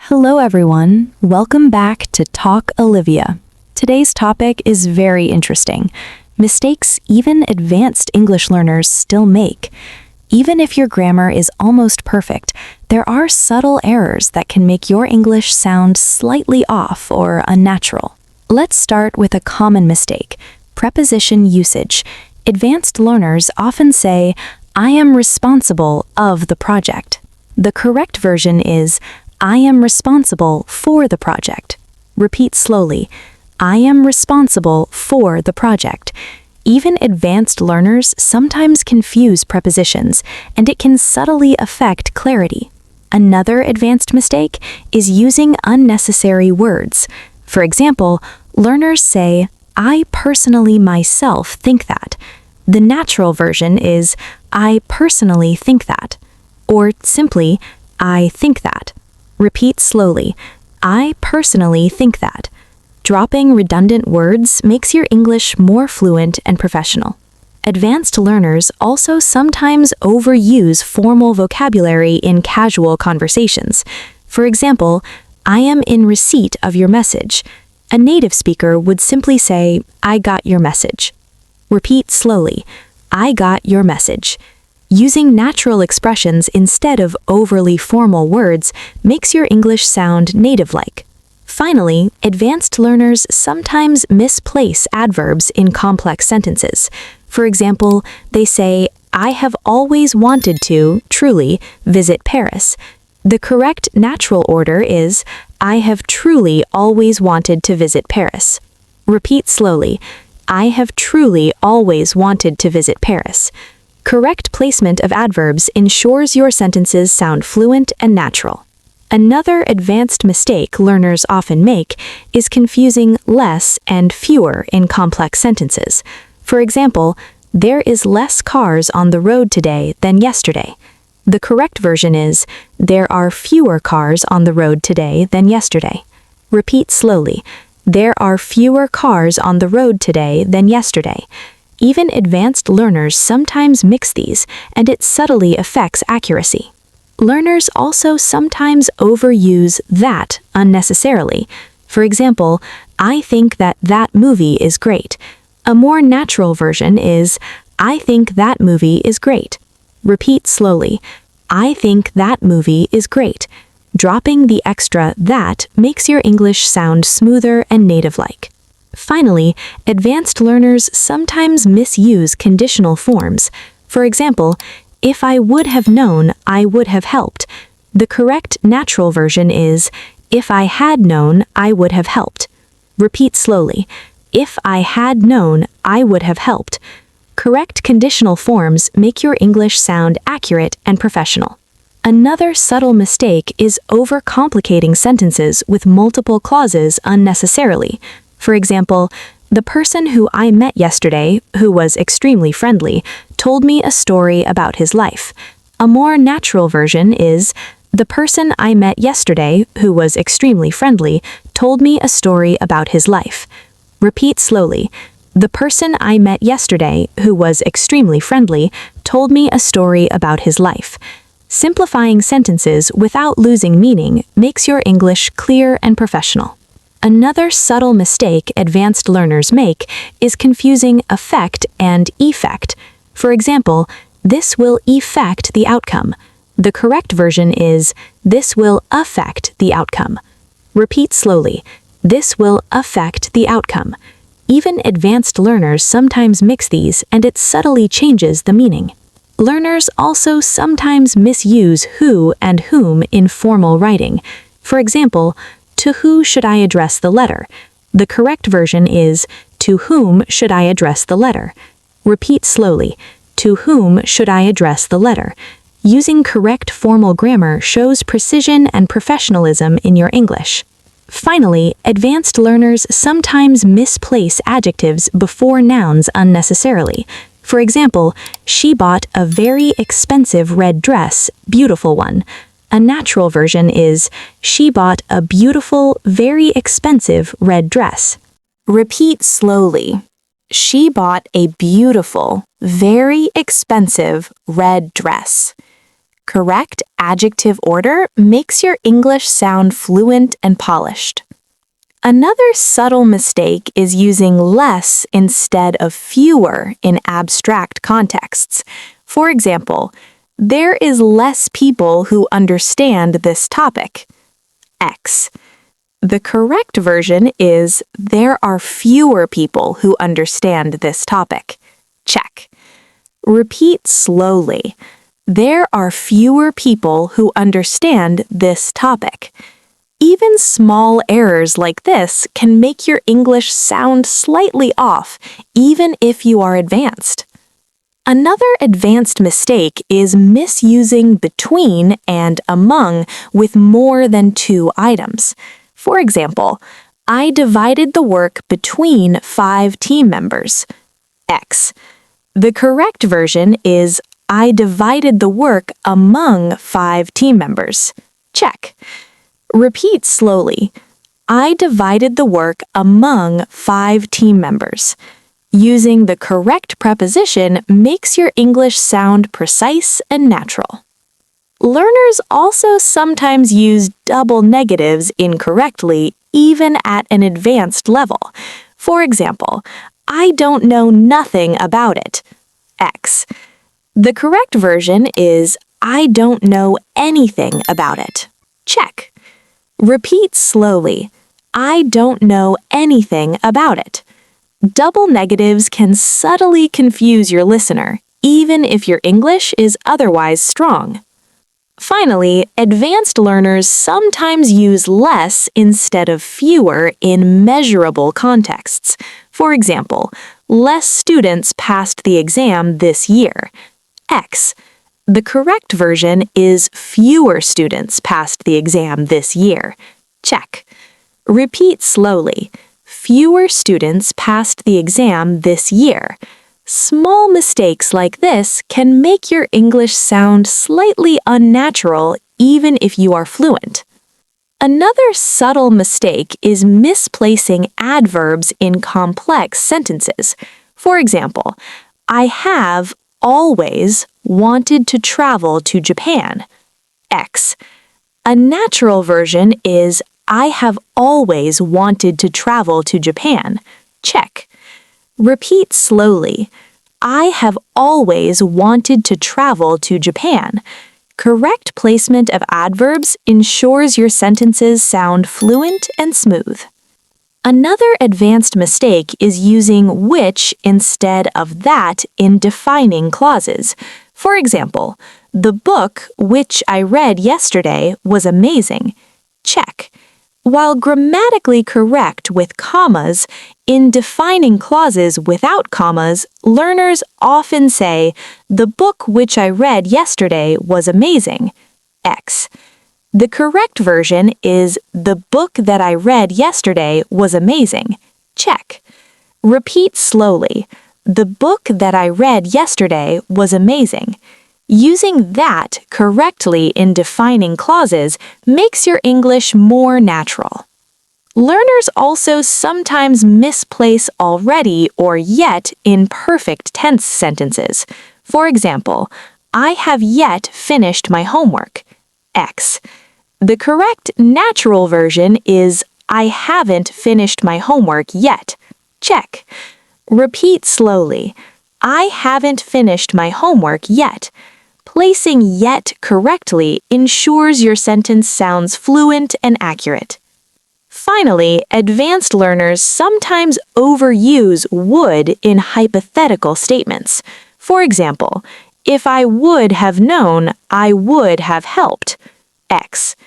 Hello everyone, welcome back to Talk Olivia. Today's topic is very interesting. Mistakes even advanced English learners still make. Even if your grammar is almost perfect, there are subtle errors that can make your English sound slightly off or unnatural. Let's start with a common mistake, preposition usage. Advanced learners often say, "I am responsible of the project." The correct version is, "I am responsible for the project." Repeat slowly. I am responsible for the project. Even advanced learners sometimes confuse prepositions, and it can subtly affect clarity. Another advanced mistake is using unnecessary words. For example, learners say, "I personally myself think that." The natural version is, "I personally think that," or simply, "I think that." Repeat slowly. I personally think that. Dropping redundant words makes your English more fluent and professional. Advanced learners also sometimes overuse formal vocabulary in casual conversations. For example, "I am in receipt of your message." A native speaker would simply say, "I got your message." Repeat slowly. I got your message. Using natural expressions instead of overly formal words makes your English sound native-like. Finally, advanced learners sometimes misplace adverbs in complex sentences. For example, they say, "I have always wanted to, truly, visit Paris." The correct natural order is, "I have truly always wanted to visit Paris." Repeat slowly. I have truly always wanted to visit Paris. Correct placement of adverbs ensures your sentences sound fluent and natural. Another advanced mistake learners often make is confusing less and fewer in complex sentences. For example, "There is less cars on the road today than yesterday." The correct version is, "There are fewer cars on the road today than yesterday." Repeat slowly. There are fewer cars on the road today than yesterday. Even advanced learners sometimes mix these, and it subtly affects accuracy. Learners also sometimes overuse that unnecessarily. For example, "I think that that movie is great." A more natural version is, "I think that movie is great." Repeat slowly. I think that movie is great. Dropping the extra that makes your English sound smoother and native-like. Finally, advanced learners sometimes misuse conditional forms. For example, "If I would have known, I would have helped." The correct natural version is, "If I had known, I would have helped." Repeat slowly. If I had known, I would have helped. Correct conditional forms make your English sound accurate and professional. Another subtle mistake is overcomplicating sentences with multiple clauses unnecessarily. For example, "The person who I met yesterday, who was extremely friendly, told me a story about his life." A more natural version is, "The person I met yesterday, who was extremely friendly, told me a story about his life." Repeat slowly. "The person I met yesterday, who was extremely friendly, told me a story about his life." Simplifying sentences without losing meaning makes your English clear and professional. Another subtle mistake advanced learners make is confusing affect and effect. For example, "This will effect the outcome." The correct version is, "This will affect the outcome." Repeat slowly. This will affect the outcome. Even advanced learners sometimes mix these, and it subtly changes the meaning. Learners also sometimes misuse who and whom in formal writing. For example, "To who should I address the letter?" The correct version is, "To whom should I address the letter?" Repeat slowly. To whom should I address the letter? Using correct formal grammar shows precision and professionalism in your English. Finally, advanced learners sometimes misplace adjectives before nouns unnecessarily. For example, "She bought a very expensive red dress, beautiful one." A natural version is, "She bought a beautiful, very expensive red dress." Repeat slowly. She bought a beautiful, very expensive red dress. correct adjective order makes your English sound fluent and polished. Another subtle mistake is using less instead of fewer in abstract contexts. For example, there is less people who understand this topic. X. The correct version is there are fewer people who understand this topic. Check. Repeat slowly. There are fewer people who understand this topic. Even small errors like this can make your English sound slightly off, even if you are advanced. Another advanced mistake is misusing between and among with more than two items. For example, I divided the work between 5 team members. X. The correct version is I divided the work among 5 team members. Check. Repeat slowly. I divided the work among 5 team members. Using the correct preposition makes your English sound precise and natural. Learners also sometimes use double negatives incorrectly, even at an advanced level. For example, I don't know nothing about it. X. The correct version is I don't know anything about it. Check. Repeat slowly. I don't know anything about it. Double negatives can subtly confuse your listener, even if your English is otherwise strong. Finally, advanced learners sometimes use less instead of fewer in measurable contexts. For example, less students passed the exam this year. X. The correct version is fewer students passed the exam this year. Check. Repeat slowly. Fewer students passed the exam this year. Small mistakes like this can make your English sound slightly unnatural even if you are fluent. Another subtle mistake is misplacing adverbs in complex sentences. For example, I have always wanted to travel to Japan. X. A natural version is I have always wanted to travel to Japan. Check. Repeat slowly. I have always wanted to travel to Japan. Correct placement of adverbs ensures your sentences sound fluent and smooth. Another advanced mistake is using which instead of that in defining clauses. For example, the book which I read yesterday was amazing. Check. While grammatically correct with commas, in defining clauses without commas, learners often say, the book which I read yesterday was amazing. X. The correct version is the book that I read yesterday was amazing. Check. Repeat slowly. The book that I read yesterday was amazing. Using that correctly in defining clauses makes your English more natural. Learners also sometimes misplace already or yet in perfect tense sentences. For example, I have yet finished my homework. X. The correct natural version is I haven't finished my homework yet. Check. Repeat slowly. I haven't finished my homework yet. Placing yet correctly ensures your sentence sounds fluent and accurate. Finally, advanced learners sometimes overuse would in hypothetical statements. For example, if I would have known, I would have helped. X.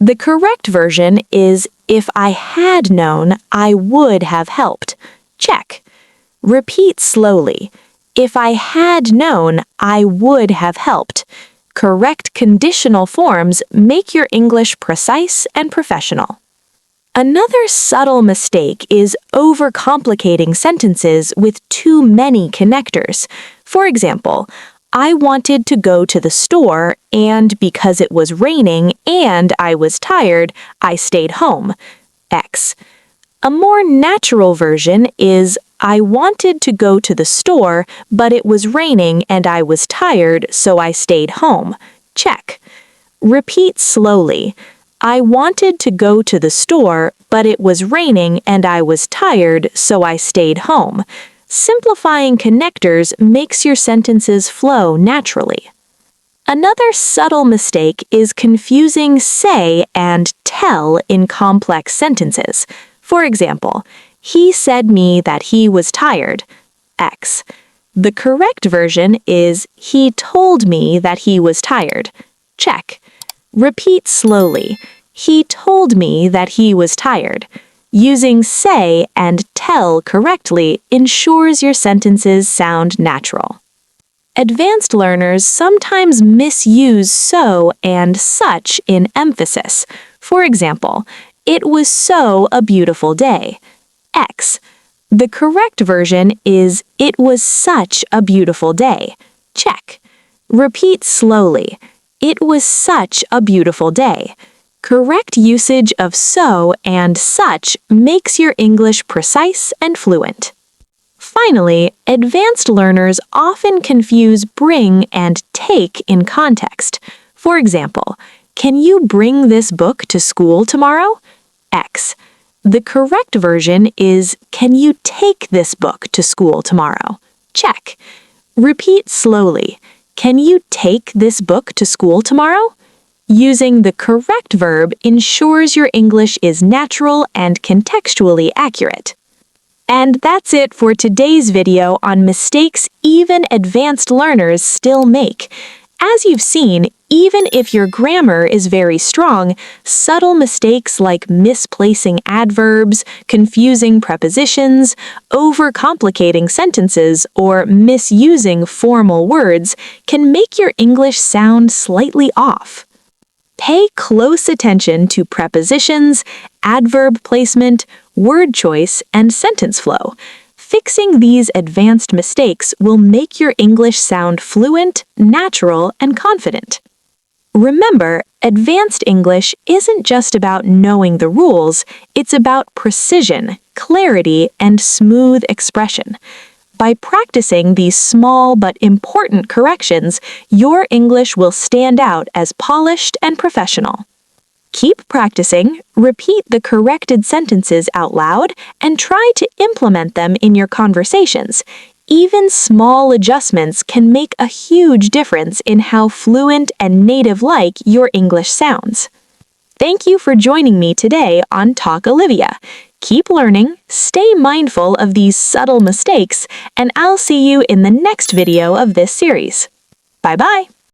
The correct version is if I had known, I would have helped. Check. Repeat slowly. If I had known, I would have helped. Correct conditional forms make your English precise and professional. Another subtle mistake is overcomplicating sentences with too many connectors. For example, I wanted to go to the store, and because it was raining and I was tired, I stayed home. X. A more natural version is I wanted to go to the store, but it was raining and I was tired, so I stayed home. Check. Repeat slowly. I wanted to go to the store, but it was raining and I was tired, so I stayed home. Simplifying connectors makes your sentences flow naturally. Another subtle mistake is confusing say and tell in complex sentences. For example, he said me that he was tired. X. The correct version is he told me that he was tired. Check. Repeat slowly. He told me that he was tired. Using say and tell correctly ensures your sentences sound natural. Advanced learners sometimes misuse so and such in emphasis. For example, it was so a beautiful day. X. The correct version is it was such a beautiful day. Check. Repeat slowly. It was such a beautiful day. Correct usage of so and such makes your English precise and fluent. Finally, advanced learners often confuse bring and take in context. For example, can you bring this book to school tomorrow? X. The correct version is can you take this book to school tomorrow? Check. Repeat slowly. Can you take this book to school tomorrow? Using the correct verb ensures your English is natural and contextually accurate. And that's it for today's video on mistakes even advanced learners still make. As you've seen, even if your grammar is very strong, subtle mistakes like misplacing adverbs, confusing prepositions, overcomplicating sentences, or misusing formal words can make your English sound slightly off. Pay close attention to prepositions, adverb placement, word choice, and sentence flow. Fixing these advanced mistakes will make your English sound fluent, natural, and confident. Remember, advanced English isn't just about knowing the rules, it's about precision, clarity, and smooth expression. By practicing these small but important corrections, your English will stand out as polished and professional. Keep practicing, repeat the corrected sentences out loud, and try to implement them in your conversations. Even small adjustments can make a huge difference in how fluent and native-like your English sounds. Thank you for joining me today on Talk Olivia. Keep learning, stay mindful of these subtle mistakes, and I'll see you in the next video of this series. Bye-bye!